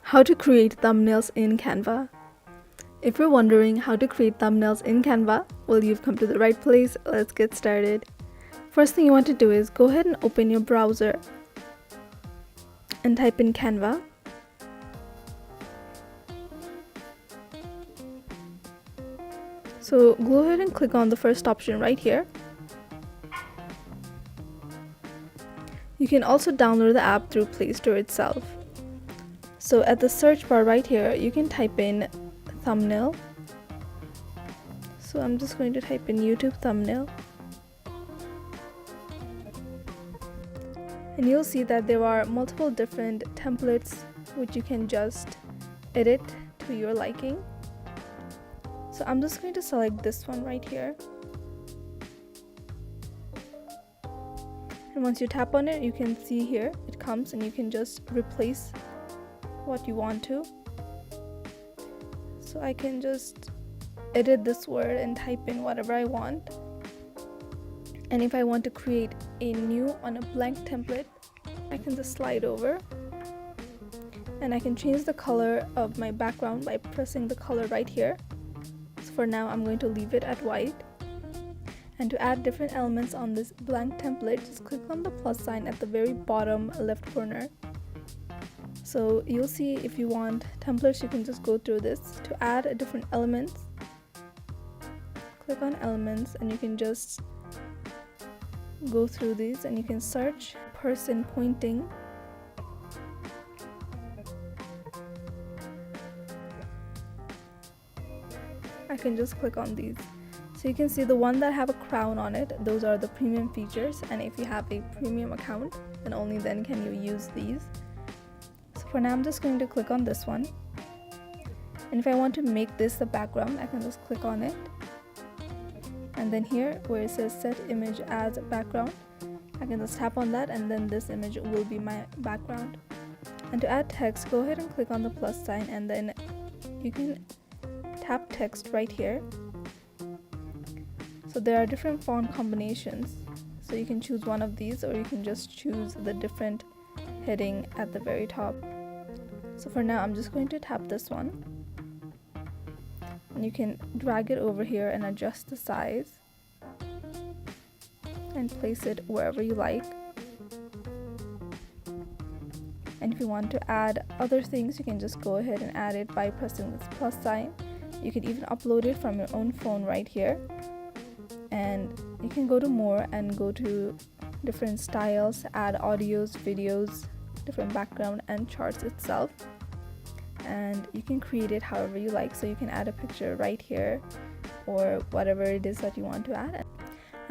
How to create thumbnails in Canva. If you're wondering how to create thumbnails in Canva, well, you've come to the right place. Let's get started. First thing you want to do is go ahead and open your browser and type in Canva. So go ahead and click on the first option right here. You can also download the app through Play Store itself. So at the search bar right here, you can type in thumbnail. So I'm just going to type in YouTube thumbnail. And you'll see that there are multiple different templates which you can just edit to your liking. So I'm just going to select this one right here. And once you tap on it, you can see here it comes and you can just replace what you want to. So I can just edit this word and type in whatever I want. And if I want to create a new on a blank template, I can just slide over and I can change the color of my background by pressing the color right here. So for now I'm going to leave it at white. And to add different elements on this blank template, just click on the plus sign at the very bottom left corner. So you'll see if you want templates, you can just go through this. To add different elements, click on elements and you can just go through these and you can search person pointing. I can just click on these. So you can see the one that have a crown on it, those are the premium features, and if you have a premium account, then only then can you use these. So for now I'm just going to click on this one, and if I want to make this the background, I can just click on it, and then here where it says set image as background, I can just tap on that and then this image will be my background. And to add text, go ahead and click on the plus sign and then you can tap text right here. So there are different font combinations, so you can choose one of these or you can just choose the different heading at the very top. So for now I'm just going to tap this one and you can drag it over here and adjust the size and place it wherever you like. And if you want to add other things, you can just go ahead and add it by pressing this plus sign. You can even upload it from your own phone right here. And you can go to more and go to different styles, add audios, videos, different background and charts itself. And you can create it however you like. So you can add a picture right here or whatever it is that you want to add.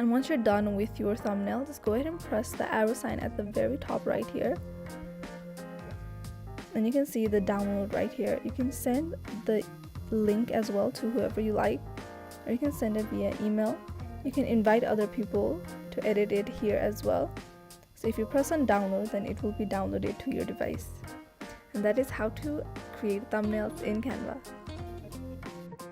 And once you're done with your thumbnail, just go ahead and press the arrow sign at the very top right here. And you can see the download right here. You can send the link as well to whoever you like, or you can send it via email. You can invite other people to edit it here as well. So if you press on download, then it will be downloaded to your device. And that is how to create thumbnails in Canva.